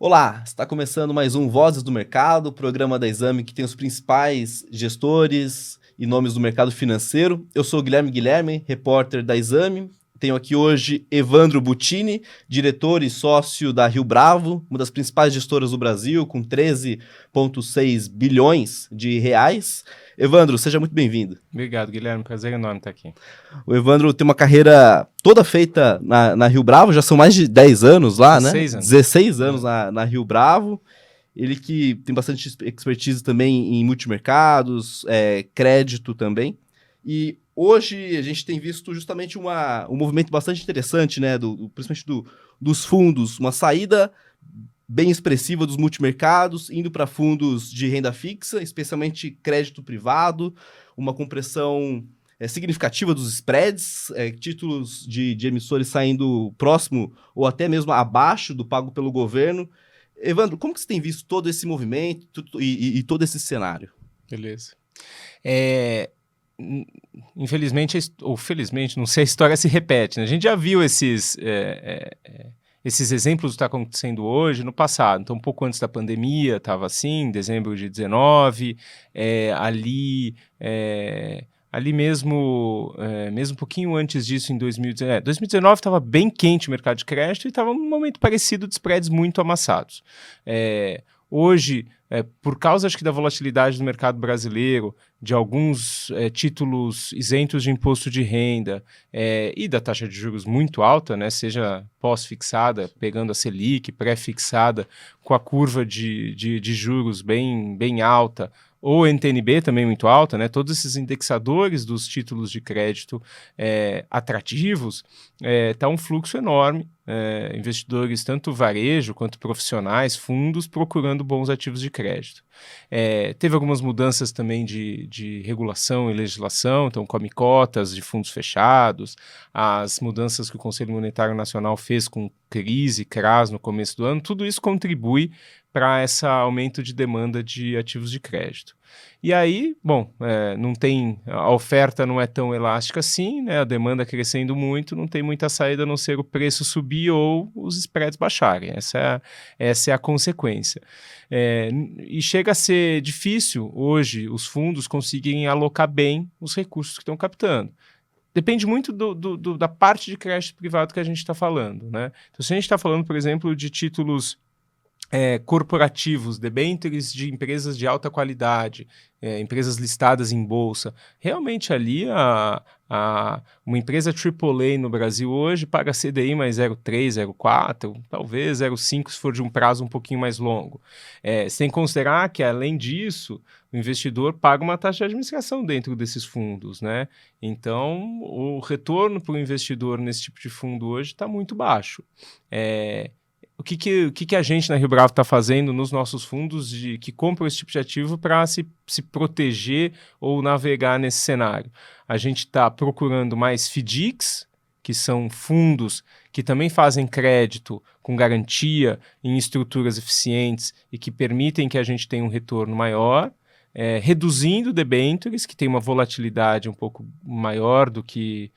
Olá, está começando mais um Vozes do Mercado, o programa da Exame que tem os principais gestores e nomes do mercado financeiro. Eu sou o Guilherme, repórter da Exame. Tenho aqui hoje Evandro Buttini, diretor e sócio da Rio Bravo, uma das principais gestoras do Brasil, com 13,6 bilhões de reais. Evandro, seja muito bem-vindo. Obrigado, Guilherme. Prazer enorme estar aqui. O Evandro tem uma carreira toda feita na Rio Bravo, já são mais de 10 anos lá, 16 né? anos. 16 anos na Rio Bravo. Ele que tem bastante expertise também em multimercados, crédito também. E hoje a gente tem visto justamente um movimento bastante interessante, né? Principalmente dos fundos, uma saída bem expressiva dos multimercados, indo para fundos de renda fixa, especialmente crédito privado, uma compressão significativa dos spreads, títulos de emissores saindo próximo ou até mesmo abaixo do pago pelo governo. Evandro, como que você tem visto todo esse movimento e todo esse cenário? Beleza. Infelizmente, ou felizmente, não sei, a história se repete, né? A gente já viu esses exemplos do que está acontecendo hoje no passado. Então, um pouco antes da pandemia, estava assim, em dezembro de 19, ali mesmo um pouquinho antes disso, em 2019. 2019 estava bem quente o mercado de crédito e estava um momento parecido de spreads muito amassados. Hoje, por causa, acho que, da volatilidade do mercado brasileiro, de alguns títulos isentos de imposto de renda e da taxa de juros muito alta, né, seja pós-fixada, pegando a Selic, pré-fixada, com a curva de juros bem alta, ou NTN-B também muito alta, né, todos esses indexadores dos títulos de crédito atrativos, está um fluxo enorme. Investidores, tanto varejo quanto profissionais, fundos, procurando bons ativos de crédito. Teve algumas mudanças também de regulação e legislação, então come cotas de fundos fechados, as mudanças que o Conselho Monetário Nacional fez com crise, CRAS no começo do ano, tudo isso contribui para esse aumento de demanda de ativos de crédito. E aí, bom, a oferta não é tão elástica assim, né? A demanda crescendo muito, não tem muita saída a não ser o preço subir ou os spreads baixarem. Essa é a consequência. E chega a ser difícil hoje os fundos conseguirem alocar bem os recursos que estão captando. Depende muito da parte de crédito privado que a gente está falando, né? Então, se a gente está falando, por exemplo, de títulos corporativos, debêntures de empresas de alta qualidade, empresas listadas em bolsa, realmente ali uma empresa AAA no Brasil hoje paga CDI mais 0,3, 0,4, talvez 0,5 se for de um prazo um pouquinho mais longo. Sem considerar que, além disso, o investidor paga uma taxa de administração dentro desses fundos, né? Então, o retorno para o investidor nesse tipo de fundo hoje está muito baixo. O que a gente na Rio Bravo está fazendo nos nossos fundos que compram esse tipo de ativo para se proteger ou navegar nesse cenário? A gente está procurando mais FDICs, que são fundos que também fazem crédito com garantia em estruturas eficientes e que permitem que a gente tenha um retorno maior, reduzindo debêntures, que tem uma volatilidade um pouco maior do que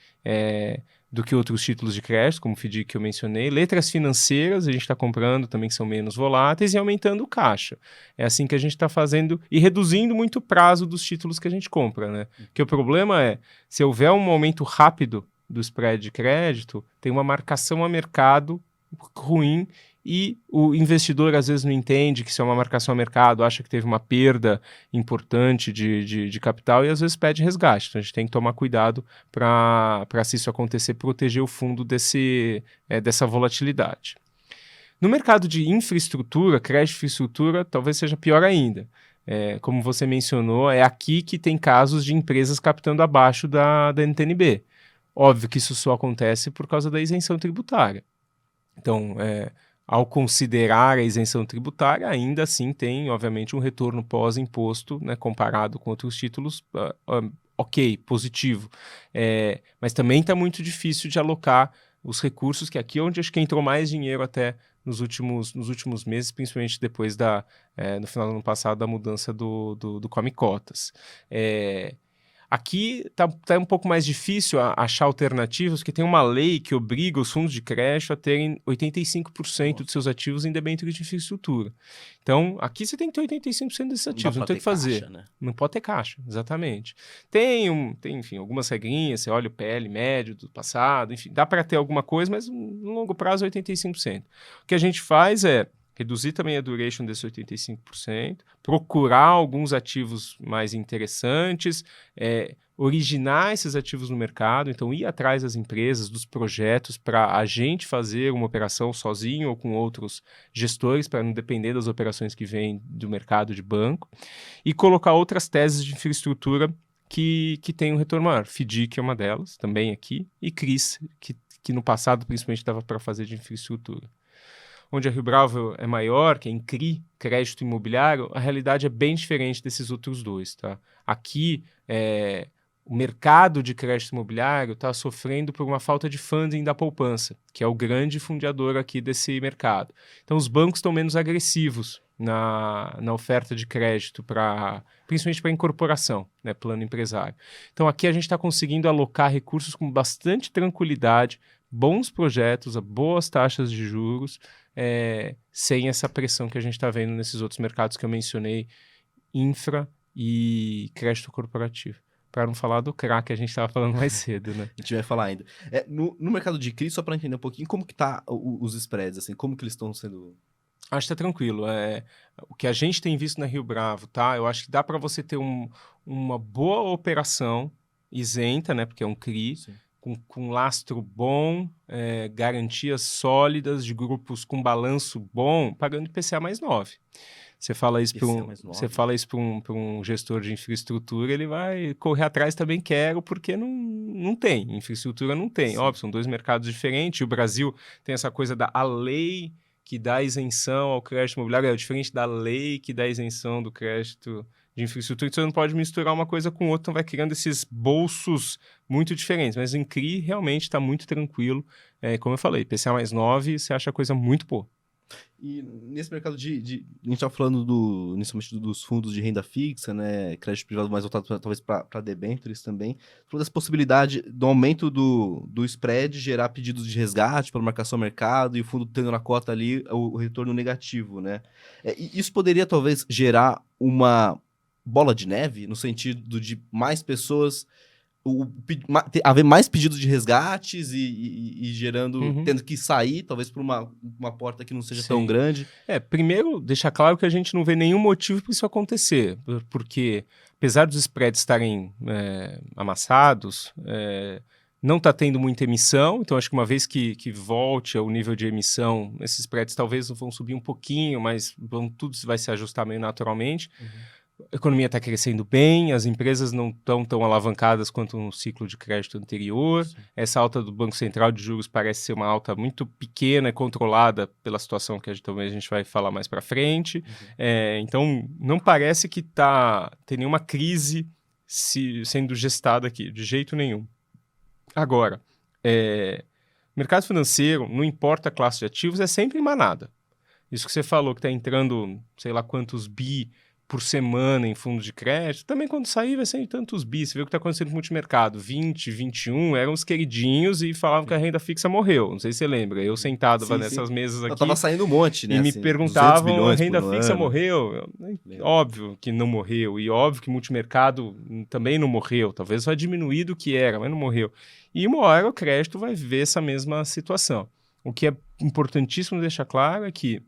outros títulos de crédito, como o FDIC que eu mencionei. Letras financeiras a gente está comprando também, que são menos voláteis, e aumentando o caixa. É assim que a gente está fazendo e reduzindo muito o prazo dos títulos que a gente compra, né? Porque o problema é, se houver um aumento rápido do spread de crédito, tem uma marcação a mercado ruim e o investidor às vezes não entende que isso é uma marcação a mercado, acha que teve uma perda importante de capital e às vezes pede resgate. Então a gente tem que tomar cuidado para, se isso acontecer, proteger o fundo dessa volatilidade. No mercado de infraestrutura, crédito de infraestrutura, talvez seja pior ainda. Como você mencionou, é aqui que tem casos de empresas captando abaixo da NTN-B. Óbvio que isso só acontece por causa da isenção tributária. Então, ao considerar a isenção tributária, ainda assim tem, obviamente, um retorno pós-imposto, né, comparado com outros títulos, ok, positivo. Mas também está muito difícil de alocar os recursos, que aqui é onde acho que entrou mais dinheiro até nos últimos meses, principalmente depois no final do ano passado, da mudança do Come Cotas. Aqui tá um pouco mais difícil achar alternativas, porque tem uma lei que obriga os fundos de crédito a terem 85% de seus ativos em debêntures de infraestrutura. Então, aqui você tem que ter 85% desses ativos, não tem o que fazer. Caixa, né? Não pode ter caixa, exatamente. Tem, enfim, algumas regrinhas, você olha o PL médio do passado, enfim, dá para ter alguma coisa, mas no longo prazo é 85%. O que a gente faz é reduzir também a duration desses 85%, procurar alguns ativos mais interessantes, originar esses ativos no mercado, então ir atrás das empresas, dos projetos, para a gente fazer uma operação sozinho ou com outros gestores, para não depender das operações que vêm do mercado de banco, e colocar outras teses de infraestrutura que tem um retorno maior. FDIC é uma delas, também aqui, e CRIs, que no passado principalmente dava para fazer de infraestrutura. Onde a Rio Bravo é maior, que é em CRI, crédito imobiliário, a realidade é bem diferente desses outros dois. Tá? Aqui, o mercado de crédito imobiliário está sofrendo por uma falta de funding da poupança, que é o grande fundador aqui desse mercado. Então, os bancos estão menos agressivos na oferta de crédito, principalmente para incorporação, né, plano empresário. Então, aqui a gente está conseguindo alocar recursos com bastante tranquilidade, bons projetos, a boas taxas de juros, sem essa pressão que a gente está vendo nesses outros mercados que eu mencionei, infra e crédito corporativo. Para não falar do CRA que a gente estava falando mais cedo, né? A gente vai falar ainda. No mercado de CRI, só para entender um pouquinho, como que tá os spreads, assim, como que eles estão sendo... Acho que está tranquilo. O que a gente tem visto na Rio Bravo, tá? Eu acho que dá para você ter uma boa operação isenta, né? Porque é um CRI, com lastro bom, garantias sólidas de grupos com balanço bom, pagando IPCA mais 9. Você fala isso para um gestor de infraestrutura, ele vai correr atrás também, quero, porque não tem. Infraestrutura não tem. Sim. Óbvio, são dois mercados diferentes. O Brasil tem essa coisa a lei que dá isenção ao crédito imobiliário, é diferente da lei que dá isenção do crédito de infraestrutura, então você não pode misturar uma coisa com outra, então vai criando esses bolsos muito diferentes. Mas em CRI realmente está muito tranquilo. Como eu falei, IPCA mais 9, você acha a coisa muito boa. E nesse mercado a gente estava falando inicialmente dos fundos de renda fixa, né, crédito privado mais voltado talvez para debêntures também, falou dessa possibilidade do aumento do spread gerar pedidos de resgate para marcação ao mercado e o fundo tendo na cota ali o retorno negativo, né? Isso poderia talvez gerar uma bola de neve no sentido de mais pessoas... haver mais pedidos de resgates e gerando, tendo que sair, talvez por uma porta que não seja tão grande. Primeiro, deixar claro que a gente não vê nenhum motivo para isso acontecer, porque apesar dos spreads estarem amassados, não está tendo muita emissão, então acho que uma vez que volte ao nível de emissão, esses spreads talvez vão subir um pouquinho, mas tudo vai se ajustar meio naturalmente. A economia está crescendo bem, as empresas não estão tão alavancadas quanto no ciclo de crédito anterior. Sim. Essa alta do Banco Central de juros parece ser uma alta muito pequena e controlada pela situação que talvez a gente vai falar mais para frente. Então, não parece que tem nenhuma crise sendo gestada aqui, de jeito nenhum. Agora, mercado financeiro, não importa a classe de ativos, é sempre manada. Isso que você falou, que está entrando, sei lá quantos bi por semana em fundo de crédito, também quando sair vai ser tantos bi. Você vê o que está acontecendo no multimercado. 20, 21, eram os queridinhos e falavam que a renda fixa morreu. Não sei se você lembra. Eu sentado nessas mesas aqui. Tava saindo um monte, né? E me perguntavam, a renda fixa morreu? Óbvio que não morreu. E óbvio que o multimercado também não morreu. Talvez vai diminuir do que era, mas não morreu. E uma hora o crédito vai viver essa mesma situação. O que é importantíssimo deixar claro é que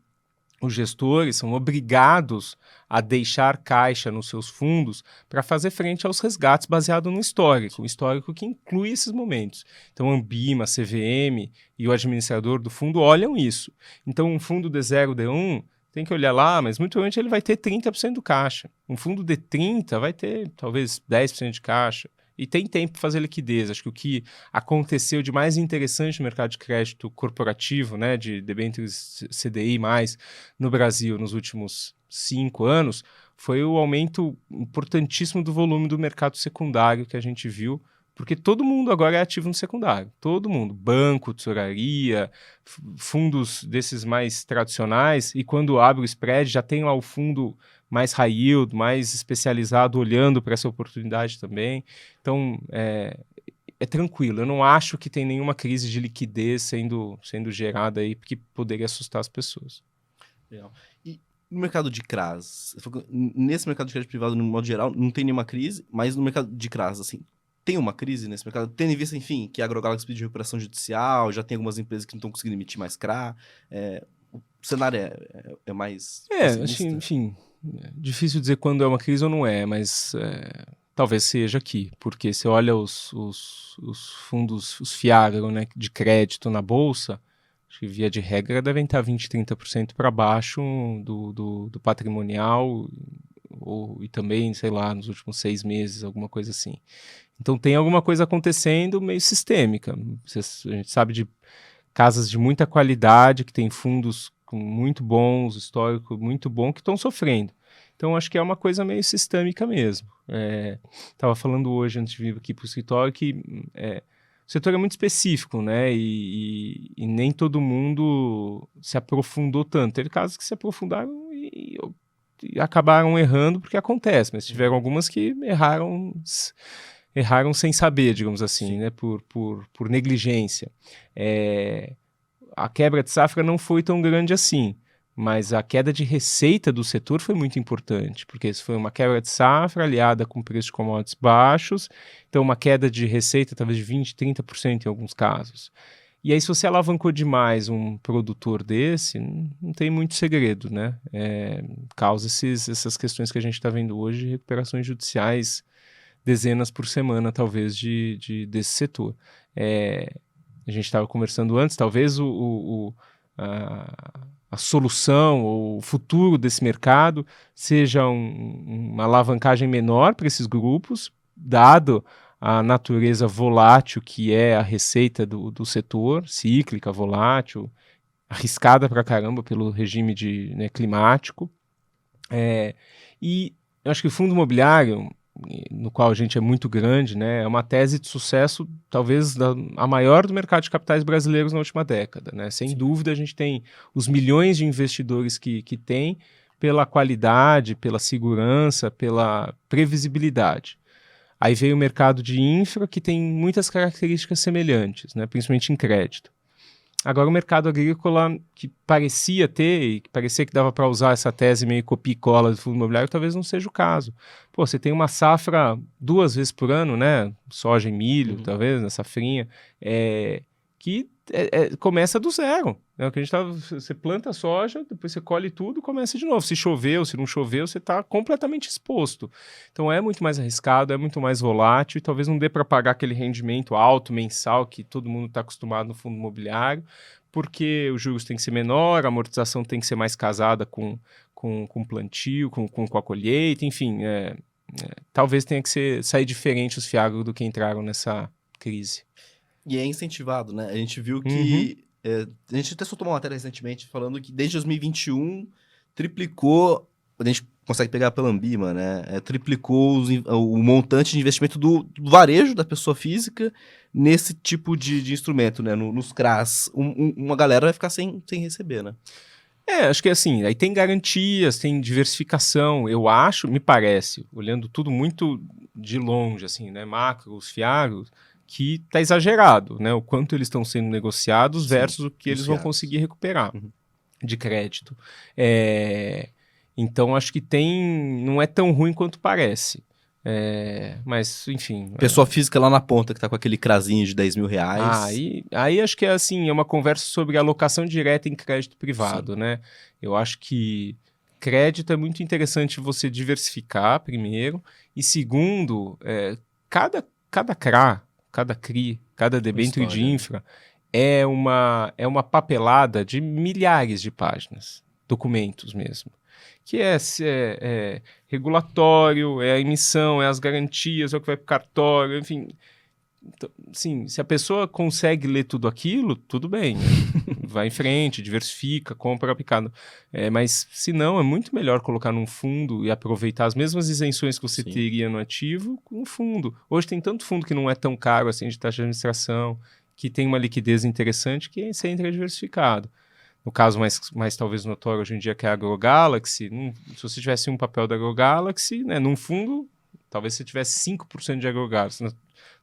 os gestores são obrigados a deixar caixa nos seus fundos para fazer frente aos resgates baseado no histórico, um histórico que inclui esses momentos. Então, a Ambima, a CVM e o administrador do fundo olham isso. Então, um fundo D0, D1 tem que olhar lá, mas muito provavelmente ele vai ter 30% do caixa. Um fundo D30 vai ter talvez 10% de caixa. E tem tempo para fazer liquidez. Acho que o que aconteceu de mais interessante no mercado de crédito corporativo, né, de debêntures CDI+, no Brasil nos últimos 5 anos, foi o aumento importantíssimo do volume do mercado secundário que a gente viu, Porque todo mundo agora é ativo no secundário. Todo mundo. Banco, tesouraria, fundos desses mais tradicionais. E quando abre o spread, já tem lá o fundo mais high yield, mais especializado, olhando para essa oportunidade também. Então, é tranquilo. Eu não acho que tem nenhuma crise de liquidez sendo gerada aí, que poderia assustar as pessoas. Legal. E no mercado de CRAs, nesse mercado de crédito privado, no modo geral, não tem nenhuma crise, mas no mercado de CRAs, assim, tem uma crise nesse mercado? Tendo em vista, enfim, que a AgroGalaxy pediu recuperação judicial, já tem algumas empresas que não estão conseguindo emitir mais CRA, o cenário é mais pessimista? Enfim, difícil dizer quando é uma crise ou não é, mas talvez seja aqui, porque você olha os fundos, os FIAGRO, né, de crédito na Bolsa, acho que via de regra devem estar 20%, 30% para baixo do patrimonial, e também, sei lá, nos últimos 6 meses, alguma coisa assim. Então tem alguma coisa acontecendo meio sistêmica. A gente sabe de casas de muita qualidade, que tem fundos muito bons, histórico muito bom, que estão sofrendo. Então acho que é uma coisa meio sistêmica mesmo. Estava falando hoje, antes de vir aqui para o escritório, que o setor é muito específico, né? E nem todo mundo se aprofundou tanto. Teve casos que se aprofundaram e acabaram errando porque acontece, mas tiveram algumas que erraram sem saber, digamos assim, né? Por negligência. A quebra de safra não foi tão grande assim, mas a queda de receita do setor foi muito importante, porque isso foi uma quebra de safra aliada com preços de commodities baixos, então uma queda de receita talvez de 20%, 30% em alguns casos. E aí, se você alavancou demais um produtor desse, não tem muito segredo, né? Causa essas questões que a gente está vendo hoje de recuperações judiciais, dezenas por semana, talvez, desse setor. A gente estava conversando antes, talvez a solução ou o futuro desse mercado seja uma alavancagem menor para esses grupos, dado a natureza volátil que é a receita do setor, cíclica, volátil, arriscada pra caramba pelo regime climático. E eu acho que o fundo imobiliário, no qual a gente é muito grande, né, é uma tese de sucesso, talvez a maior do mercado de capitais brasileiros na última década, né? Sem dúvida, a gente tem os milhões de investidores que tem pela qualidade, pela segurança, pela previsibilidade. Aí veio o mercado de infra, que tem muitas características semelhantes, né, principalmente em crédito. Agora, o mercado agrícola, que parecia ter, e que parecia que dava para usar essa tese meio copia e cola do fundo imobiliário, talvez não seja o caso. Pô, você tem uma safra 2 vezes por ano, né? Soja e milho, talvez, na safrinha, que começa do zero. Né? Você planta soja, depois você colhe tudo, começa de novo. Se choveu, se não choveu, você está completamente exposto. Então é muito mais arriscado, é muito mais volátil e talvez não dê para pagar aquele rendimento alto, mensal, que todo mundo está acostumado no fundo imobiliário, porque os juros têm que ser menor, a amortização tem que ser mais casada com plantio, com a colheita, enfim, talvez tenha que sair diferente os FIAGRO do que entraram nessa crise. E é incentivado, né? A gente viu que... a gente até soltou uma matéria recentemente falando que desde 2021 triplicou... A gente consegue pegar pela Ambima, né? Triplicou o montante de investimento do varejo da pessoa física nesse tipo de instrumento, né? Nos CRAs. Uma galera vai ficar sem receber, né? Acho que assim, aí tem garantias, tem diversificação. Eu acho, me parece, olhando tudo muito de longe, assim, né? Macro, os FIAGROs, que está exagerado, né? O quanto eles estão sendo negociados versus o que eles vão conseguir recuperar de crédito. Então, acho que não é tão ruim quanto parece. Mas, enfim... Pessoa física lá na ponta, que está com aquele crazinho de 10 mil reais. Aí acho que é uma conversa sobre alocação direta em crédito privado, né? Eu acho que crédito é muito interessante você diversificar, primeiro, e segundo, cada CRA, cada CRI, cada debênture de infra é uma papelada de milhares de páginas, documentos mesmo, que é regulatório, é a emissão, é as garantias, é o que vai para o cartório, enfim. Então, sim, se a pessoa consegue ler tudo aquilo, tudo bem. vai em frente, diversifica, compra aplicado. Mas, se não, é muito melhor colocar num fundo e aproveitar as mesmas isenções que você Sim. teria no ativo com um fundo. Hoje tem tanto fundo que não é tão caro assim de taxa de administração, que tem uma liquidez interessante, que você entra diversificado. No caso mais talvez notório hoje em dia, que é a AgroGalaxy, se você tivesse um papel da AgroGalaxy, né, num fundo, talvez você tivesse 5% de AgroGalaxy.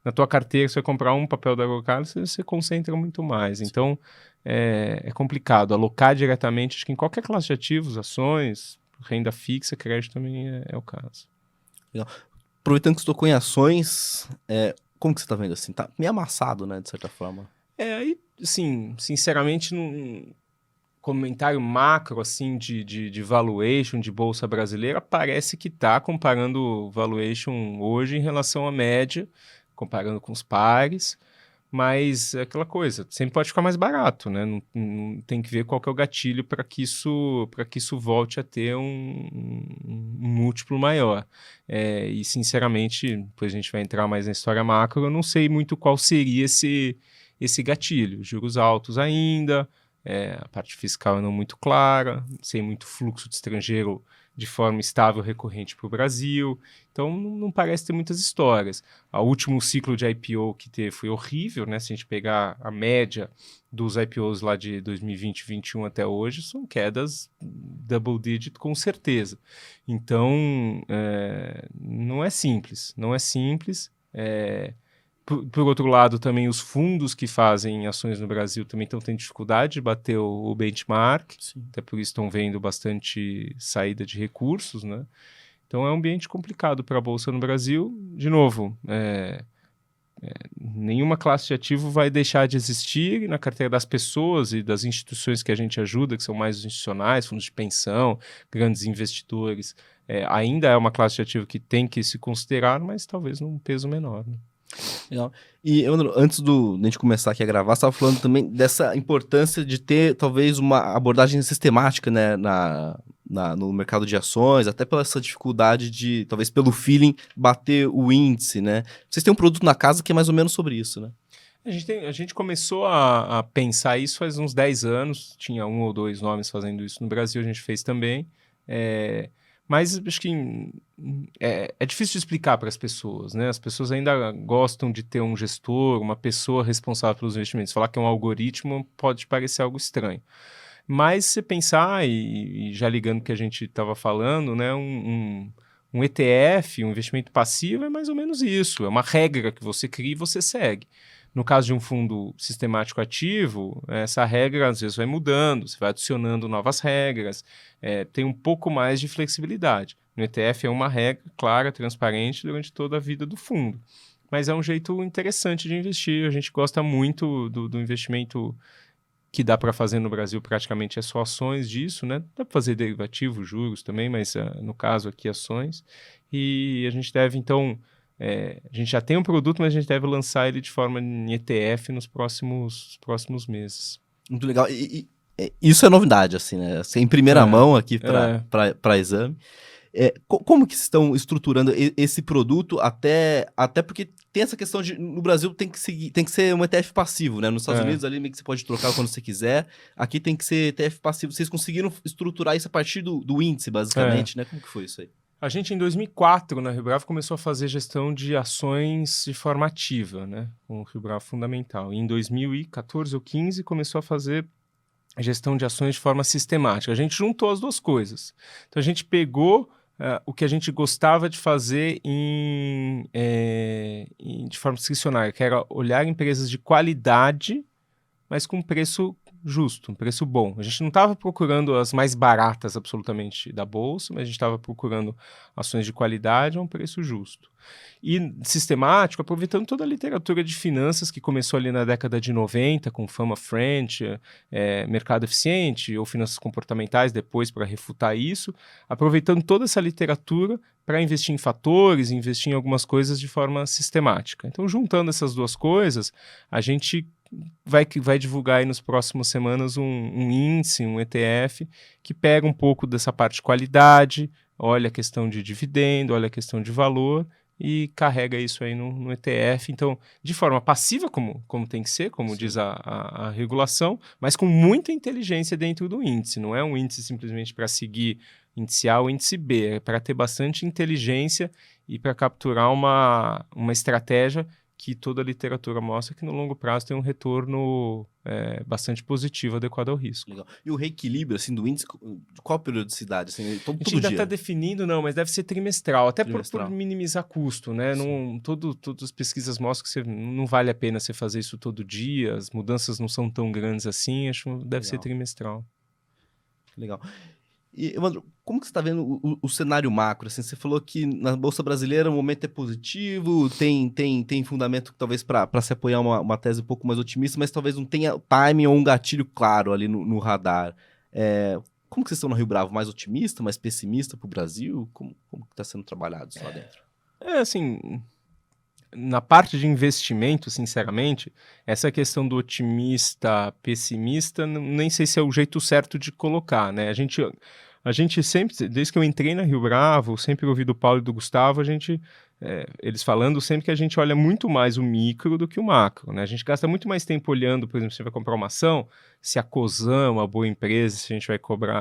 Na tua carteira, você vai comprar um papel da AgroGalaxy, você concentra muito mais. Então, é complicado. Alocar diretamente, acho que em qualquer classe de ativos, ações, renda fixa, crédito também é o caso. Legal. Aproveitando que você tocou em ações, como que você está vendo assim? Tá meio amassado, né, de certa forma. Aí, sim, sinceramente, num comentário macro, assim, de valuation de bolsa brasileira, parece que está comparando valuation hoje em relação à média, comparando com os pares, mas é aquela coisa, sempre pode ficar mais barato, né? Não tem que ver qual que é o gatilho para que isso volte a ter um múltiplo maior. E, sinceramente, depois a gente vai entrar mais na história macro, eu não sei muito qual seria esse gatilho. Juros altos ainda, a parte fiscal é não muito clara, sem muito fluxo de estrangeiro de forma estável recorrente para o Brasil, então não parece ter muitas histórias. O último ciclo de IPO que teve foi horrível, né? Se a gente pegar a média dos IPOs lá de 2020 e 2021 até hoje, são quedas double digit com certeza. Então, não é simples. Por outro lado, também os fundos que fazem ações no Brasil também estão tendo dificuldade de bater o benchmark, Sim. até por isso estão vendo bastante saída de recursos, né? Então é um ambiente complicado para a Bolsa no Brasil. De novo, nenhuma classe de ativo vai deixar de existir na carteira das pessoas e das instituições que a gente ajuda, que são mais os institucionais, fundos de pensão, grandes investidores. Ainda é uma classe de ativo que tem que se considerar, mas talvez num peso menor, né? Legal. E, Evandro, antes de a gente começar aqui a gravar, você estava falando também dessa importância de ter, talvez, uma abordagem sistemática, né, no mercado de ações, até pela essa dificuldade de, talvez pelo feeling, bater o índice, né? Vocês têm um produto na casa que é mais ou menos sobre isso, né? A gente começou a pensar isso faz uns 10 anos, tinha 1 ou 2 nomes fazendo isso no Brasil, a gente fez também. Mas acho que é difícil de explicar para as pessoas, né? As pessoas ainda gostam de ter um gestor, uma pessoa responsável pelos investimentos. Falar que é um algoritmo pode parecer algo estranho. Mas se você pensar, e já ligando o que a gente estava falando, né? Um ETF, um investimento passivo, é mais ou menos isso. É uma regra que você cria e você segue. No caso de um fundo sistemático ativo, essa regra às vezes vai mudando, você vai adicionando novas regras, tem um pouco mais de flexibilidade. No ETF é uma regra clara, transparente durante toda a vida do fundo. Mas é um jeito interessante de investir. A gente gosta muito do investimento que dá para fazer no Brasil, praticamente é só ações disso, né? Dá para fazer derivativos, juros também, mas no caso aqui ações. E a gente deve, então... a gente já tem um produto, mas a gente deve lançar ele de forma em ETF nos próximos meses. Muito legal. E isso é novidade, assim, né? Assim, em primeira mão aqui para exame. Como que estão estruturando esse produto, até porque tem essa questão de, no Brasil tem que ser um ETF passivo, né? Nos Estados Unidos ali meio que você pode trocar quando você quiser, aqui tem que ser ETF passivo. Vocês conseguiram estruturar isso a partir do índice, basicamente, né? Como que foi isso aí? A gente, em 2004, na Rio Bravo, começou a fazer gestão de ações de forma ativa, né? Com o Rio Bravo Fundamental. E em 2014 ou 2015, começou a fazer gestão de ações de forma sistemática. A gente juntou as duas coisas. Então, a gente pegou o que a gente gostava de fazer de forma discricionária, que era olhar empresas de qualidade, mas com preço justo, um preço bom. A gente não estava procurando as mais baratas absolutamente da bolsa, mas a gente estava procurando ações de qualidade a um preço justo. E sistemático, aproveitando toda a literatura de finanças que começou ali na década de 90, com Fama French, Mercado Eficiente ou Finanças Comportamentais, depois para refutar isso, aproveitando toda essa literatura para investir em fatores, investir em algumas coisas de forma sistemática. Então, juntando essas duas coisas, a gente vai divulgar aí nos próximos semanas um índice, um ETF, que pega um pouco dessa parte de qualidade, olha a questão de dividendo, olha a questão de valor e carrega isso aí no ETF. Então, de forma passiva, como tem que ser, como diz a regulação, mas com muita inteligência dentro do índice. Não é um índice simplesmente para seguir índice A ou índice B, é para ter bastante inteligência e para capturar uma estratégia que toda a literatura mostra que no longo prazo tem um retorno bastante positivo, adequado ao risco. Legal. E o reequilíbrio assim, do índice, qual a periodicidade? Assim, todo a gente ainda dia? está definindo, não, mas deve ser trimestral, até Trimestral. por minimizar custo, né? Todas as pesquisas mostram que não vale a pena você fazer isso todo dia, as mudanças não são tão grandes assim, acho que deve ser trimestral. Legal. E, Evandro, como que você está vendo o cenário macro? Assim, você falou que na Bolsa Brasileira o momento é positivo, tem fundamento talvez para se apoiar uma tese um pouco mais otimista, mas talvez não tenha timing ou um gatilho claro ali no radar. Como que vocês estão no Rio Bravo? Mais otimista, mais pessimista para o Brasil? Como que está sendo trabalhado isso lá dentro? Assim, na parte de investimento, sinceramente, essa questão do otimista, pessimista, nem sei se é o jeito certo de colocar, né? A gente sempre, desde que eu entrei na Rio Bravo, sempre ouvi do Paulo e do Gustavo, eles falando sempre que a gente olha muito mais o micro do que o macro, né? A gente gasta muito mais tempo olhando, por exemplo, se você vai comprar uma ação, se a Cosan é uma boa empresa, se a gente vai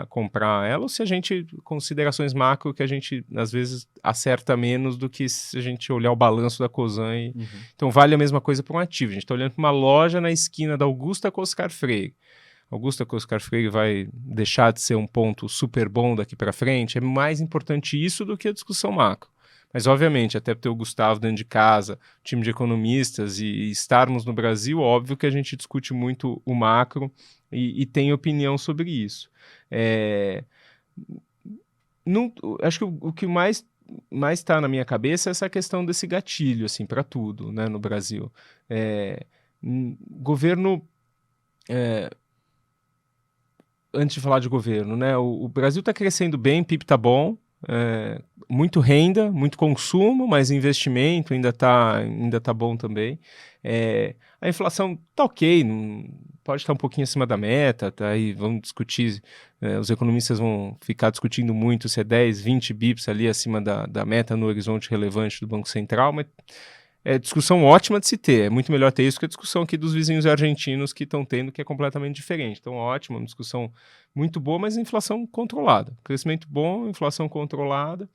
comprar ela, ou se a gente, considerações macro, que a gente, às vezes, acerta menos do que se a gente olhar o balanço da Cosan. Então, vale a mesma coisa para um ativo. A gente está olhando para uma loja na esquina da Augusta com Oscar Freire. Augusta com Oscar Freire vai deixar de ser um ponto super bom daqui para frente? É mais importante isso do que a discussão macro. Mas, obviamente, até ter o Gustavo dentro de casa, time de economistas e estarmos no Brasil, óbvio que a gente discute muito o macro e tem opinião sobre isso. Acho que o que mais está na minha cabeça é essa questão desse gatilho assim, para tudo, né, no Brasil. Governo... antes de falar de governo, né, o Brasil está crescendo bem, PIB está bom, muito renda, muito consumo, mas investimento ainda tá bom também. A inflação tá ok, pode estar um pouquinho acima da meta, tá aí, vamos discutir, os economistas vão ficar discutindo muito se é 10, 20 bips ali acima da meta no horizonte relevante do Banco Central, mas é discussão ótima de se ter, é muito melhor ter isso que a discussão aqui dos vizinhos argentinos que estão tendo, que é completamente diferente. Então, ótima, uma discussão muito boa, mas inflação controlada. Crescimento bom, inflação controlada.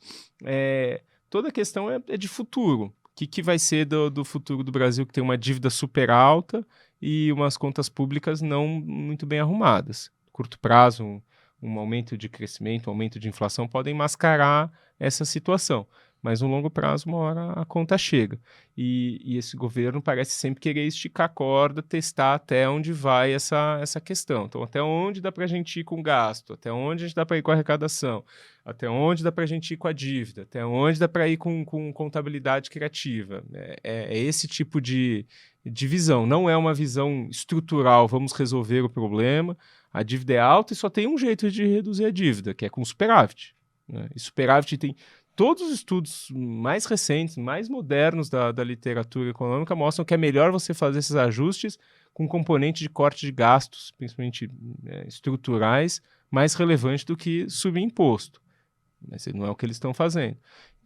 Toda a questão é de futuro. O que vai ser do futuro do Brasil, que tem uma dívida super alta e umas contas públicas não muito bem arrumadas? Curto prazo, um aumento de crescimento, um aumento de inflação podem mascarar essa situação. Mas no longo prazo, uma hora a conta chega. E esse governo parece sempre querer esticar a corda, testar até onde vai essa questão. Então, até onde dá para a gente ir com gasto, até onde a gente dá para ir com a arrecadação, até onde dá para a gente ir com a dívida, até onde dá para ir com contabilidade criativa. É esse tipo de visão. Não é uma visão estrutural, vamos resolver o problema. A dívida é alta e só tem um jeito de reduzir a dívida, que é com superávit, né? E superávit tem... Todos os estudos mais recentes, mais modernos da literatura econômica mostram que é melhor você fazer esses ajustes com componente de corte de gastos, principalmente estruturais, mais relevante do que subir imposto. Mas não é o que eles estão fazendo.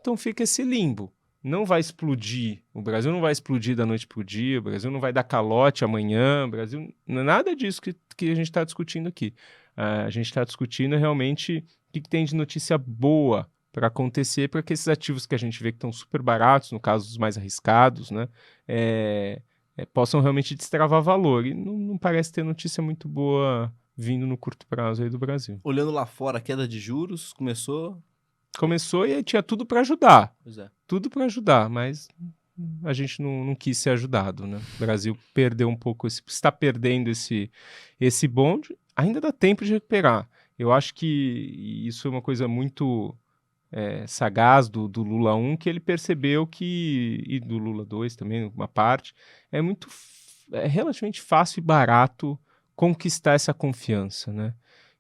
Então fica esse limbo. Não vai explodir. O Brasil não vai explodir da noite para o dia, o Brasil não vai dar calote amanhã, o Brasil... Não é nada disso que a gente está discutindo aqui. A gente está discutindo realmente o que tem de notícia boa para acontecer, para que esses ativos que a gente vê que estão super baratos, no caso dos mais arriscados, né, possam realmente destravar valor. E não parece ter notícia muito boa vindo no curto prazo aí do Brasil. Olhando lá fora, a queda de juros começou... Começou e aí tinha tudo para ajudar. Pois é. Tudo para ajudar, mas a gente não quis ser ajudado, né? O Brasil perdeu um pouco, está perdendo esse bonde. Ainda dá tempo de recuperar. Eu acho que isso é uma coisa muito... sagaz do Lula 1, que ele percebeu que, e do Lula 2 também, uma parte, é relativamente fácil e barato conquistar essa confiança, né?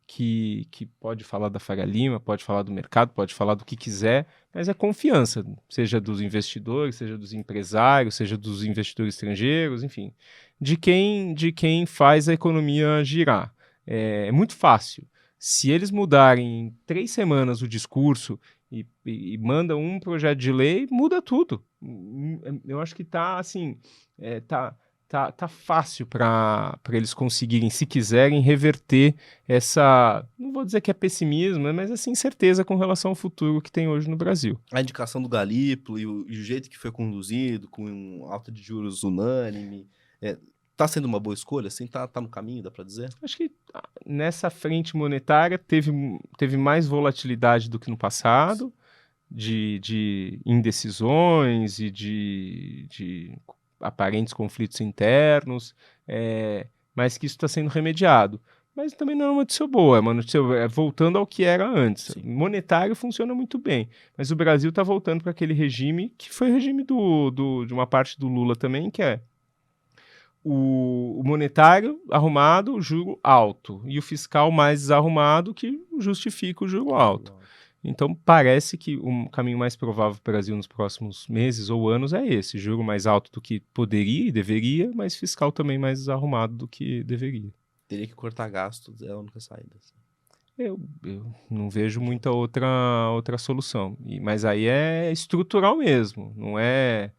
Que pode falar da Faria Lima, pode falar do mercado, pode falar do que quiser, mas é confiança, seja dos investidores, seja dos empresários, seja dos investidores estrangeiros, enfim, de quem faz a economia girar. É muito fácil. Se eles mudarem em 3 semanas o discurso e manda um projeto de lei, muda tudo. Eu acho que tá assim, tá fácil para eles conseguirem, se quiserem, reverter essa, não vou dizer que é pessimismo, mas essa incerteza com relação ao futuro que tem hoje no Brasil. A indicação do Galípolo e o jeito que foi conduzido, com alta de juros unânime, tá sendo uma boa escolha? Assim, tá no caminho, dá para dizer? Acho que nessa frente monetária teve mais volatilidade do que no passado, de indecisões e de aparentes conflitos internos, mas que isso está sendo remediado. Mas também não é uma notícia boa, é uma notícia voltando ao que era antes. Sim. Monetário funciona muito bem, mas o Brasil está voltando para aquele regime que foi o regime de uma parte do Lula também, que é o monetário arrumado, o juro alto, e o fiscal mais desarrumado, que justifica o juro alto. Então, parece que o caminho mais provável para o Brasil nos próximos meses ou anos é esse: juro mais alto do que poderia e deveria, mas fiscal também mais desarrumado do que deveria. Teria que cortar gastos, é a única saída. Assim. Eu não vejo muita outra solução. Mas aí é estrutural mesmo, não é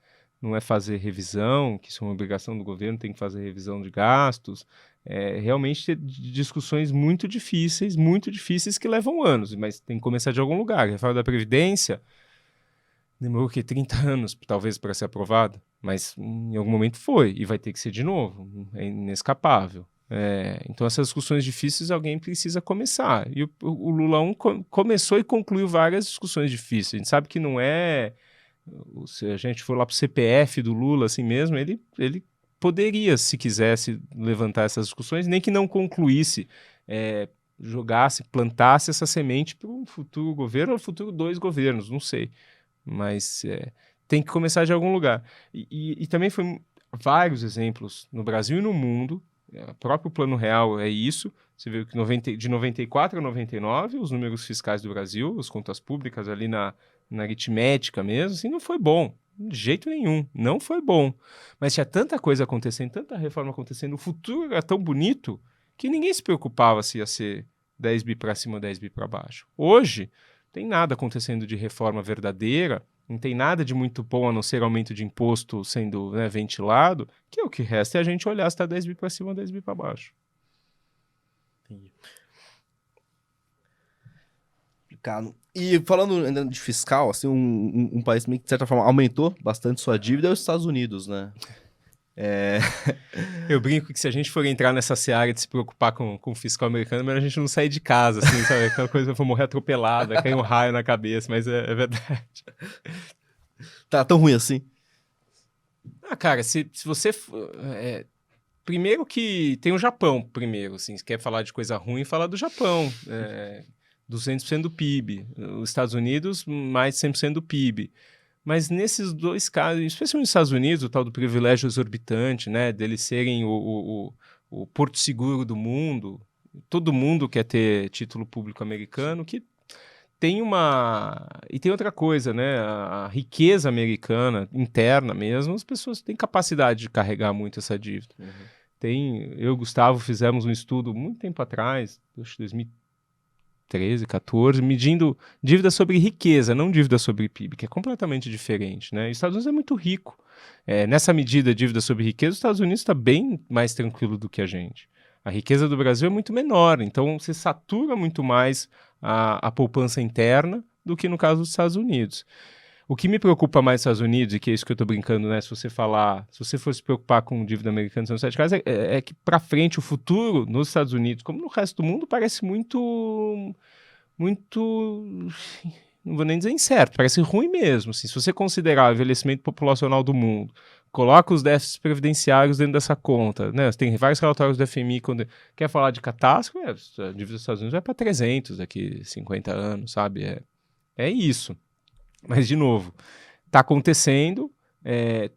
fazer revisão, que isso é uma obrigação do governo, tem que fazer revisão de gastos. É realmente ter discussões muito difíceis que levam anos, mas tem que começar de algum lugar. A reforma da Previdência demorou 30 anos, talvez, para ser aprovada, mas em algum momento foi, e vai ter que ser de novo, é inescapável. Então essas discussões difíceis alguém precisa começar. E o Lula 1 começou e concluiu várias discussões difíceis. A gente sabe que não é... Se a gente for lá para o CPF do Lula assim mesmo, ele poderia, se quisesse, levantar essas discussões, nem que não concluísse, jogasse, plantasse essa semente para um futuro governo ou futuro 2 governos, não sei. Mas tem que começar de algum lugar. E também foi vários exemplos no Brasil e no mundo. O próprio Plano Real é isso. Você viu que de 94 a 99, os números fiscais do Brasil, as contas públicas ali na aritmética mesmo, assim, não foi bom. De jeito nenhum. Não foi bom. Mas tinha tanta coisa acontecendo, tanta reforma acontecendo, o futuro era tão bonito que ninguém se preocupava se ia ser 10 bi para cima ou 10 bi para baixo. Hoje, não tem nada acontecendo de reforma verdadeira, não tem nada de muito bom a não ser aumento de imposto sendo ventilado, que o que resta é a gente olhar se está 10 bi para cima ou 10 bi para baixo. Entendi. Complicado. E falando de fiscal, assim, um país que, de certa forma, aumentou bastante sua dívida é os Estados Unidos, né? Eu brinco que se a gente for entrar nessa seara de se preocupar com o fiscal americano, melhor a gente não sair de casa, assim, sabe? Aquela coisa, vou morrer atropelada, cair um raio na cabeça, mas é verdade. Tá tão ruim assim? Cara, se você... primeiro que tem o Japão, primeiro, assim, se quer falar de coisa ruim, fala do Japão. 200% do PIB. Os Estados Unidos, mais de 100% do PIB. Mas nesses dois casos, especialmente nos Estados Unidos, o tal do privilégio exorbitante, né, deles serem o porto seguro do mundo, todo mundo quer ter título público americano, que tem uma... E tem outra coisa, né, a riqueza americana, interna mesmo, as pessoas têm capacidade de carregar muito essa dívida. Uhum. Eu e o Gustavo fizemos um estudo muito tempo atrás, acho que 2013, 14, medindo dívida sobre riqueza, não dívida sobre PIB, que é completamente diferente, né? E os Estados Unidos é muito rico. Nessa medida, dívida sobre riqueza, os Estados Unidos está bem mais tranquilo do que a gente. A riqueza do Brasil é muito menor, então você satura muito mais a poupança interna do que no caso dos Estados Unidos. O que me preocupa mais nos Estados Unidos, e que é isso que eu estou brincando, né? Se você for se preocupar com dívida americana, são 7 casos, é que para frente o futuro nos Estados Unidos, como no resto do mundo, parece muito, não vou nem dizer incerto, parece ruim mesmo. Assim, se você considerar o envelhecimento populacional do mundo, coloca os déficits previdenciários dentro dessa conta, né? Tem vários relatórios do FMI quando quer falar de catástrofe, a dívida dos Estados Unidos vai para 300 daqui 50 anos, sabe? É isso. Mas, de novo, está acontecendo,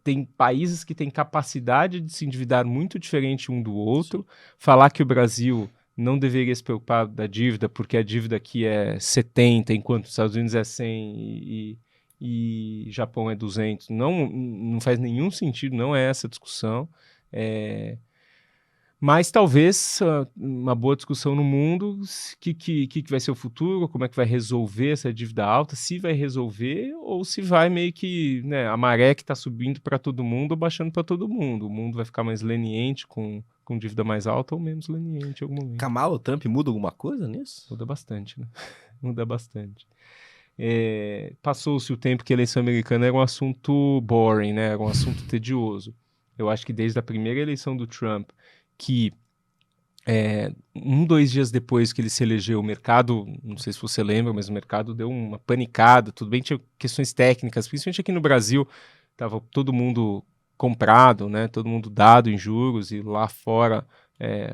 tem países que têm capacidade de se endividar muito diferente um do outro. Sim. Falar que o Brasil não deveria se preocupar da dívida, porque a dívida aqui é 70, enquanto os Estados Unidos é 100 e Japão é 200, não faz nenhum sentido, não é essa a discussão. Mas talvez uma boa discussão no mundo, o que vai ser o futuro, como é que vai resolver essa dívida alta, se vai resolver ou se vai meio que, né, a maré que está subindo para todo mundo ou baixando para todo mundo. O mundo vai ficar mais leniente com dívida mais alta ou menos leniente em algum momento. Kamala, o Trump muda alguma coisa nisso? Muda bastante, né? Muda bastante. Passou-se o tempo que a eleição americana era um assunto boring, né? Era um assunto tedioso. Eu acho que desde a primeira eleição do Trump, que 2 dias depois que ele se elegeu, o mercado, não sei se você lembra, mas o mercado deu uma panicada, tudo bem, tinha questões técnicas, principalmente aqui no Brasil, estava todo mundo comprado, né? Todo mundo dado em juros, e lá fora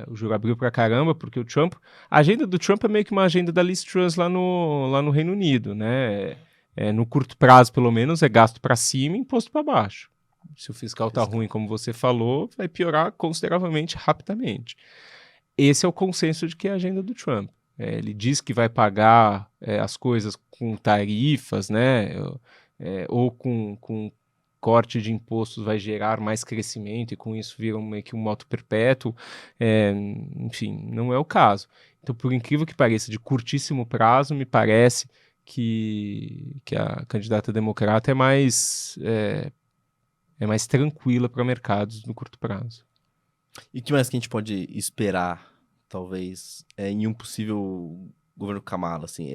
o juro abriu pra caramba, porque a agenda do Trump é meio que uma agenda da Liz Truss lá no Reino Unido, né? No curto prazo, pelo menos, é gasto para cima e imposto para baixo. Se o fiscal tá ruim, como você falou, vai piorar consideravelmente rapidamente. Esse é o consenso de que é a agenda do Trump. Ele diz que vai pagar as coisas com tarifas, né? Ou com corte de impostos vai gerar mais crescimento e com isso vira meio que um moto perpétuo. Enfim, não é o caso. Então, por incrível que pareça, de curtíssimo prazo, me parece que a candidata democrata é mais tranquila para mercados no curto prazo. E o que mais que a gente pode esperar, talvez, em um possível governo Kamala, assim?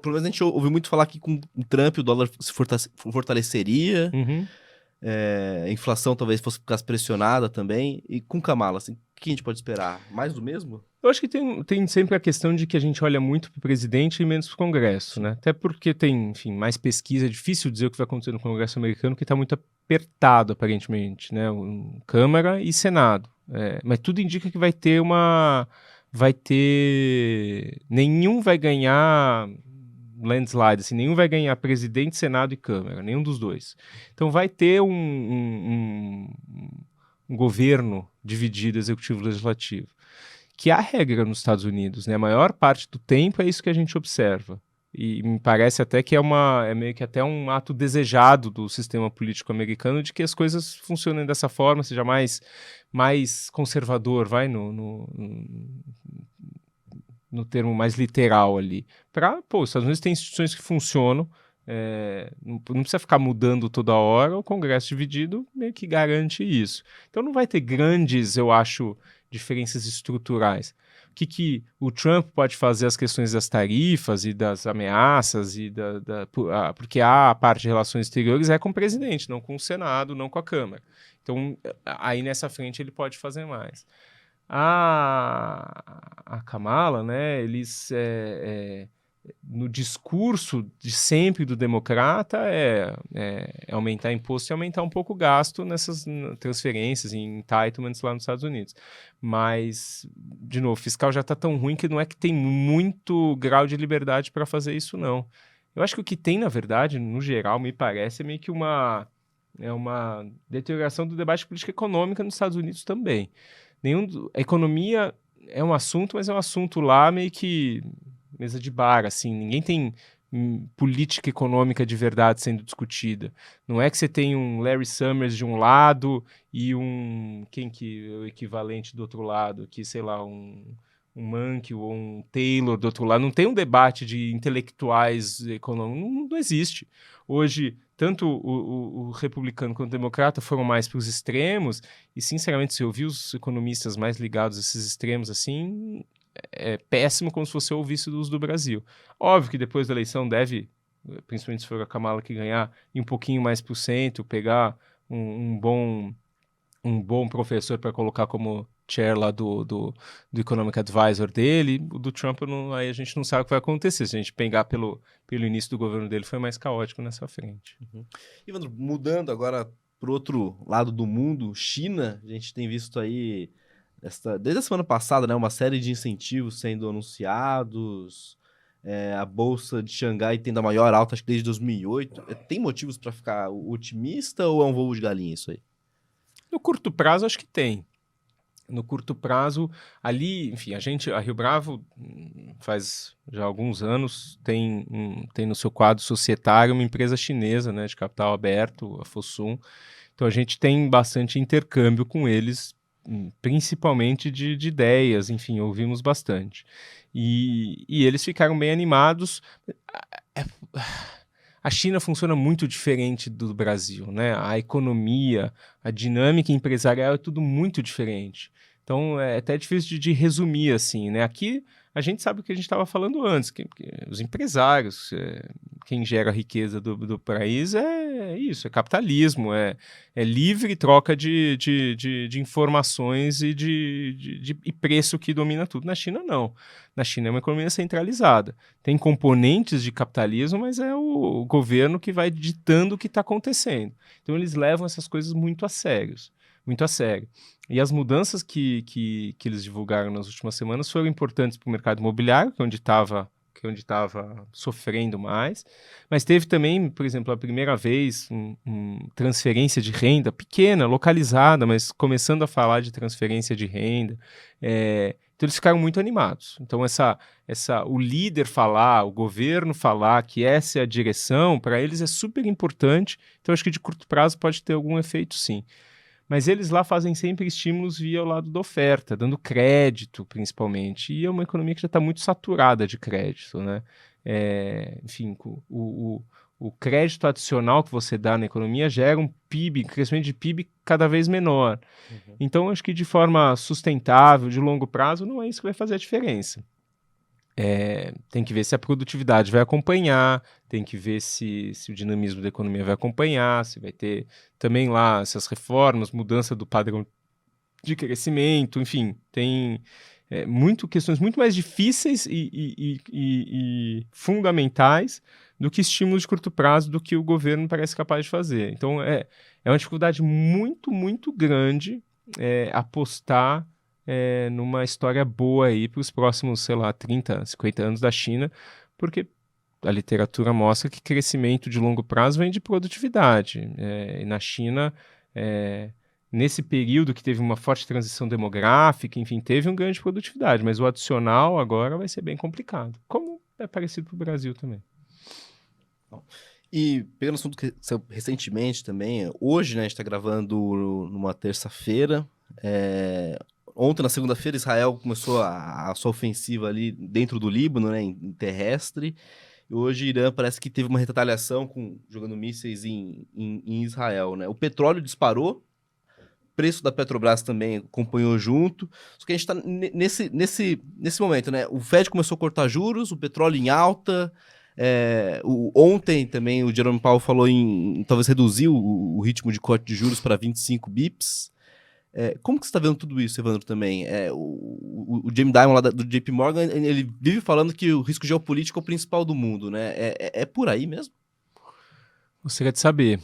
Pelo menos a gente ouviu muito falar que com o Trump o dólar se fortaleceria, Uhum. a inflação talvez ficasse pressionada também. E com Kamala, assim, o que a gente pode esperar? Mais do mesmo? Eu acho que tem sempre a questão de que a gente olha muito para o presidente e menos para o Congresso, né? Até porque tem, enfim, mais pesquisa, é difícil dizer o que vai acontecer no Congresso americano, que está muito apertado, aparentemente, né? Câmara e Senado. Mas tudo indica que nenhum vai ganhar landslide, assim, nenhum vai ganhar presidente, Senado e Câmara, nenhum dos dois. Então vai ter um governo dividido, executivo e legislativo, que há regra nos Estados Unidos, né? A maior parte do tempo é isso que a gente observa. E me parece até que é meio que até um ato desejado do sistema político americano de que as coisas funcionem dessa forma, seja mais conservador, vai no termo mais literal ali. Os Estados Unidos têm instituições que funcionam, não precisa ficar mudando toda hora, o Congresso dividido meio que garante isso. Então não vai ter grandes, eu acho, diferenças estruturais. O que o Trump pode fazer as questões das tarifas e das ameaças, porque a parte de relações exteriores é com o presidente, não com o Senado, não com a Câmara. Então, aí nessa frente ele pode fazer mais. A Kamala, né, eles no discurso de sempre do democrata é aumentar imposto e aumentar um pouco o gasto nessas transferências e entitlements lá nos Estados Unidos. Mas, de novo, o fiscal já está tão ruim que não é que tem muito grau de liberdade para fazer isso, não. Eu acho que o que tem, na verdade, no geral, me parece, é meio que uma deterioração do debate de política econômica nos Estados Unidos também. A economia é um assunto, mas é um assunto lá meio que mesa de bar, assim, ninguém tem política econômica de verdade sendo discutida. Não é que você tem um Larry Summers de um lado e quem que é o equivalente do outro lado, que sei lá, um Mankey ou um Taylor do outro lado. Não tem um debate de intelectuais econômicos, não existe. Hoje, tanto o republicano quanto o democrata foram mais para os extremos, e sinceramente, se eu ouvir os economistas mais ligados a esses extremos assim, é péssimo como se você ouvisse dos do Brasil. Óbvio que depois da eleição deve, principalmente se for a Kamala que ganhar, ir um pouquinho mais para o centro, pegar um bom professor para colocar como chair lá do Economic Advisor dele. O do Trump, aí a gente não sabe o que vai acontecer. Se a gente pegar pelo início do governo dele, foi mais caótico nessa frente. Uhum. Ivandro, mudando agora para o outro lado do mundo, China, a gente tem visto aí desde a semana passada, né, uma série de incentivos sendo anunciados, a Bolsa de Xangai tendo a maior alta, acho que desde 2008. Tem motivos para ficar otimista ou é um voo de galinha isso aí? No curto prazo, acho que tem. No curto prazo, ali, enfim, a Rio Bravo faz já alguns anos, tem no seu quadro societário uma empresa chinesa, né, de capital aberto, a Fosun. Então a gente tem bastante intercâmbio com eles, principalmente de ideias, enfim, ouvimos bastante. E eles ficaram bem animados. A China funciona muito diferente do Brasil, né? A economia, a dinâmica empresarial é tudo muito diferente. Então, é até difícil de resumir, assim, né? Aqui, a gente sabe o que a gente estava falando antes, que os empresários, quem gera a riqueza do país é isso, é capitalismo, é livre troca de informações e preço que domina tudo. Na China, não. Na China é uma economia centralizada. Tem componentes de capitalismo, mas é o governo que vai ditando o que está acontecendo. Então, eles levam essas coisas muito a sério. Muito a sério. E as mudanças que eles divulgaram nas últimas semanas foram importantes para o mercado imobiliário, que é onde estava sofrendo mais, mas teve também, por exemplo, a primeira vez transferência de renda pequena, localizada, mas começando a falar de transferência de renda. Então eles ficaram muito animados. Então o líder falar, o governo falar que essa é a direção, para eles é super importante. Então acho que de curto prazo pode ter algum efeito, sim. Mas eles lá fazem sempre estímulos via o lado da oferta, dando crédito, principalmente. E é uma economia que já está muito saturada de crédito, né? Enfim, o crédito adicional que você dá na economia gera um PIB, crescimento de PIB cada vez menor. Uhum. Então, acho que de forma sustentável, de longo prazo, não é isso que vai fazer a diferença. Tem que ver se a produtividade vai acompanhar, tem que ver se o dinamismo da economia vai acompanhar, se vai ter também lá essas reformas, mudança do padrão de crescimento, enfim, tem questões muito mais difíceis e fundamentais do que estímulos de curto prazo do que o governo parece capaz de fazer. Então, é uma dificuldade muito, muito grande apostar numa história boa aí para os próximos, 30, 50 anos da China, porque a literatura mostra que crescimento de longo prazo vem de produtividade. E na China, nesse período que teve uma forte transição demográfica, enfim, teve um ganho de produtividade, mas o adicional agora vai ser bem complicado, como é parecido para o Brasil também. E pegando o assunto que saiu recentemente também, hoje, né, a gente está gravando numa terça-feira. Ontem, na segunda-feira, Israel começou a sua ofensiva ali dentro do Líbano, né, em terrestre. E hoje, Irã parece que teve uma retaliação jogando mísseis em Israel, né? O petróleo disparou, o preço da Petrobras também acompanhou junto. Só que a gente está nesse momento, né? O Fed começou a cortar juros, o petróleo em alta. Ontem também o Jerome Powell falou em talvez reduzir o ritmo de corte de juros para 25 bips. Como que você está vendo tudo isso, Evandro, também? O Jamie Dimon, lá do JP Morgan, ele vive falando que o risco geopolítico é o principal do mundo, né? É por aí mesmo? Gostaria de saber.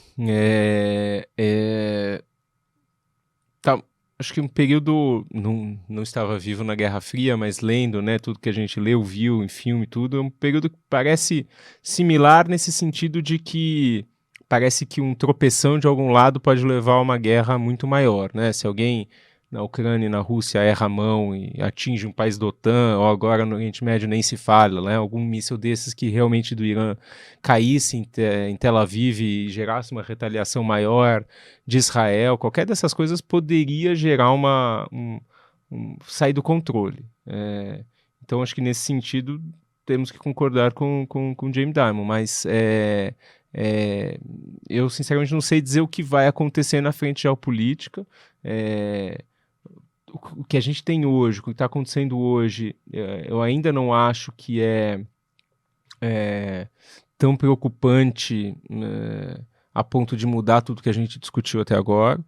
Tá, acho que um período, não estava vivo na Guerra Fria, mas lendo, né, tudo que a gente leu, viu em filme, tudo, é um período que parece similar nesse sentido de que parece que um tropeção de algum lado pode levar a uma guerra muito maior, né? Se alguém na Ucrânia e na Rússia erra a mão e atinge um país da OTAN, ou agora no Oriente Médio nem se fala, né? Algum míssil desses que realmente do Irã caísse em Tel Aviv e gerasse uma retaliação maior de Israel, qualquer dessas coisas poderia gerar sair do controle. Então acho que nesse sentido temos que concordar com o Jamie Dimon, mas eu sinceramente não sei dizer o que vai acontecer na frente geopolítica. O que a gente tem hoje, o que está acontecendo hoje, eu ainda não acho que é tão preocupante a ponto de mudar tudo que a gente discutiu até agora.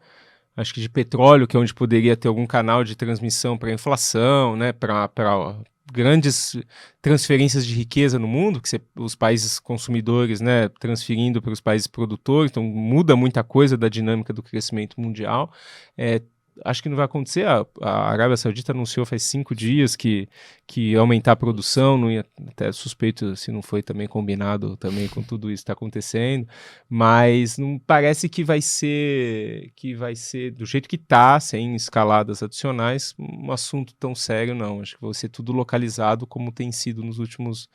Acho que de petróleo, que é onde poderia ter algum canal de transmissão para inflação, né, para grandes transferências de riqueza no mundo, que os países consumidores, né, transferindo para os países produtores, então muda muita coisa da dinâmica do crescimento mundial. Acho que não vai acontecer. A Arábia Saudita anunciou faz 5 dias que ia aumentar a produção, não ia, até suspeito se não foi também combinado também com tudo isso que está acontecendo, mas não parece que vai ser do jeito que está, sem escaladas adicionais, um assunto tão sério, não. Acho que vai ser tudo localizado como tem sido nos últimos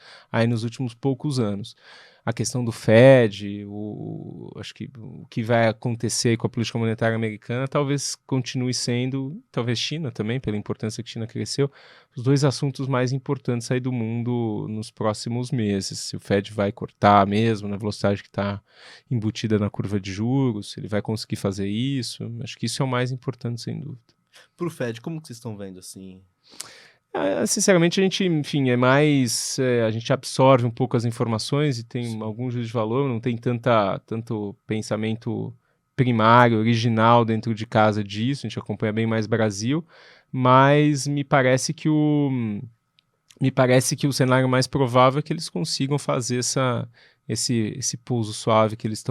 poucos anos. a questão do Fed, acho que o que vai acontecer com a política monetária americana talvez continue sendo, talvez China também, pela importância que China cresceu, os dois assuntos mais importantes aí do mundo nos próximos meses. Se o Fed vai cortar mesmo na velocidade que está embutida na curva de juros, se ele vai conseguir fazer isso, acho que isso é o mais importante, sem dúvida. Pro Fed, como que vocês estão vendo assim? Sinceramente, a gente, enfim, a gente absorve um pouco as informações e tem algum juízo de valor, não tem tanto pensamento primário, original dentro de casa disso, a gente acompanha bem mais Brasil, mas me parece que o cenário mais provável é que eles consigam fazer esse pouso suave que eles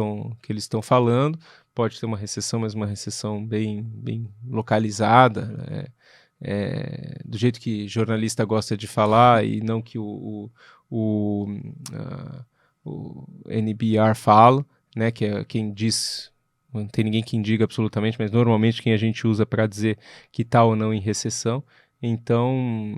estão falando. Pode ter uma recessão, mas uma recessão bem localizada, do jeito que jornalista gosta de falar e não que o NBR fala, né, que é quem diz, não tem ninguém que diga absolutamente, mas normalmente quem a gente usa para dizer que está ou não em recessão. Então,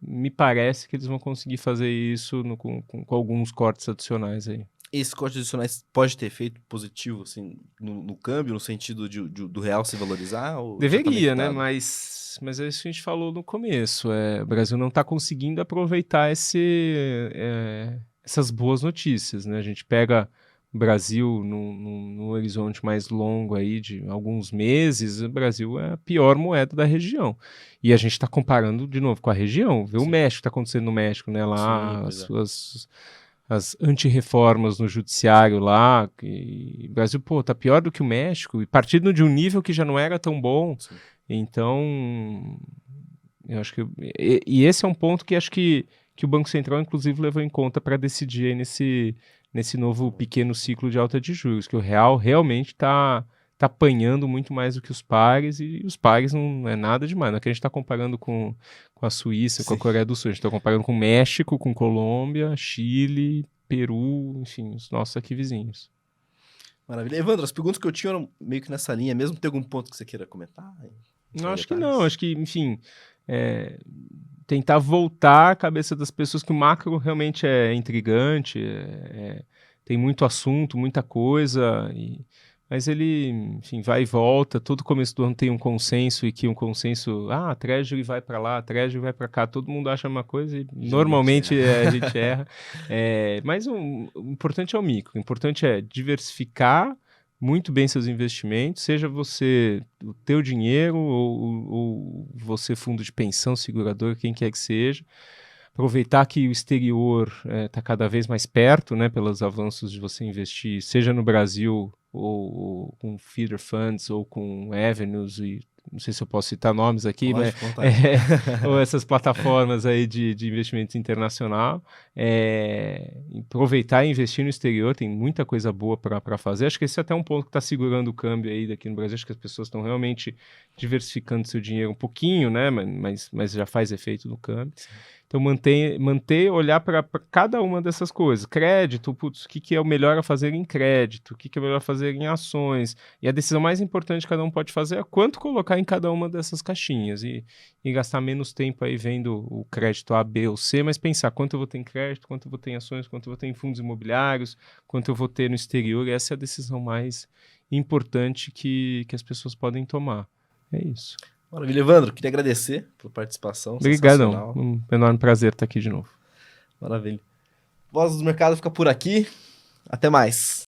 me parece que eles vão conseguir fazer isso com alguns cortes adicionais aí. Esses cortes adicionais pode ter efeito positivo assim, no câmbio, no sentido do real se valorizar? Ou deveria, né? Mas é isso que a gente falou no começo. O Brasil não está conseguindo aproveitar essas boas notícias, né? A gente pega o Brasil num horizonte mais longo aí de alguns meses, o Brasil é a pior moeda da região. E a gente está comparando de novo com a região. Vê o México, está acontecendo no México, né? Lá, as antirreformas no judiciário lá, que o Brasil, tá pior do que o México, e partindo de um nível que já não era tão bom. Sim. Então, eu acho que... E esse é um ponto que acho que o Banco Central, inclusive, levou em conta para decidir aí nesse novo pequeno ciclo de alta de juros, que o real realmente está apanhando muito mais do que os pares, e os pares não é nada demais. Não é que a gente está comparando com a Suíça, com a Coreia do Sul, a gente está comparando com o México, com Colômbia, Chile, Peru, enfim, os nossos aqui vizinhos. Maravilha. Evandro, as perguntas que eu tinha eram meio que nessa linha mesmo. Tem algum ponto que você queira comentar? Não, acho que não. Acho que, enfim, tentar voltar a cabeça das pessoas, que o macro realmente é intrigante, tem muito assunto, muita coisa, mas ele, enfim, vai e volta. Todo começo do ano tem um consenso, e que um consenso, a Treasury vai para lá, a Treasury vai para cá, todo mundo acha uma coisa e normalmente a gente erra. Mas o importante é o micro, o importante é diversificar muito bem seus investimentos, seja você o teu dinheiro ou você fundo de pensão, segurador, quem quer que seja. Aproveitar que o exterior está cada vez mais perto, né, pelos avanços de você investir, seja no Brasil ou com feeder funds ou com avenues, e não sei se eu posso citar nomes aqui, mas, ou essas plataformas aí de investimento internacional. Aproveitar e investir no exterior, tem muita coisa boa para fazer. Acho que esse é até um ponto que está segurando o câmbio aí daqui no Brasil. Acho que as pessoas estão realmente diversificando seu dinheiro um pouquinho, né, mas já faz efeito no câmbio. Sim. Então, olhar para cada uma dessas coisas. Crédito, o que é o melhor a fazer em crédito, o que é o melhor a fazer em ações. E a decisão mais importante que cada um pode fazer é quanto colocar em cada uma dessas caixinhas. E gastar menos tempo aí vendo o crédito A, B ou C, mas pensar quanto eu vou ter em crédito, quanto eu vou ter em ações, quanto eu vou ter em fundos imobiliários, quanto eu vou ter no exterior. E essa é a decisão mais importante que as pessoas podem tomar. É isso. Maravilha, Evandro. Queria agradecer pela participação. Obrigadão. Um enorme prazer estar aqui de novo. Maravilha. Voz do Mercado fica por aqui. Até mais.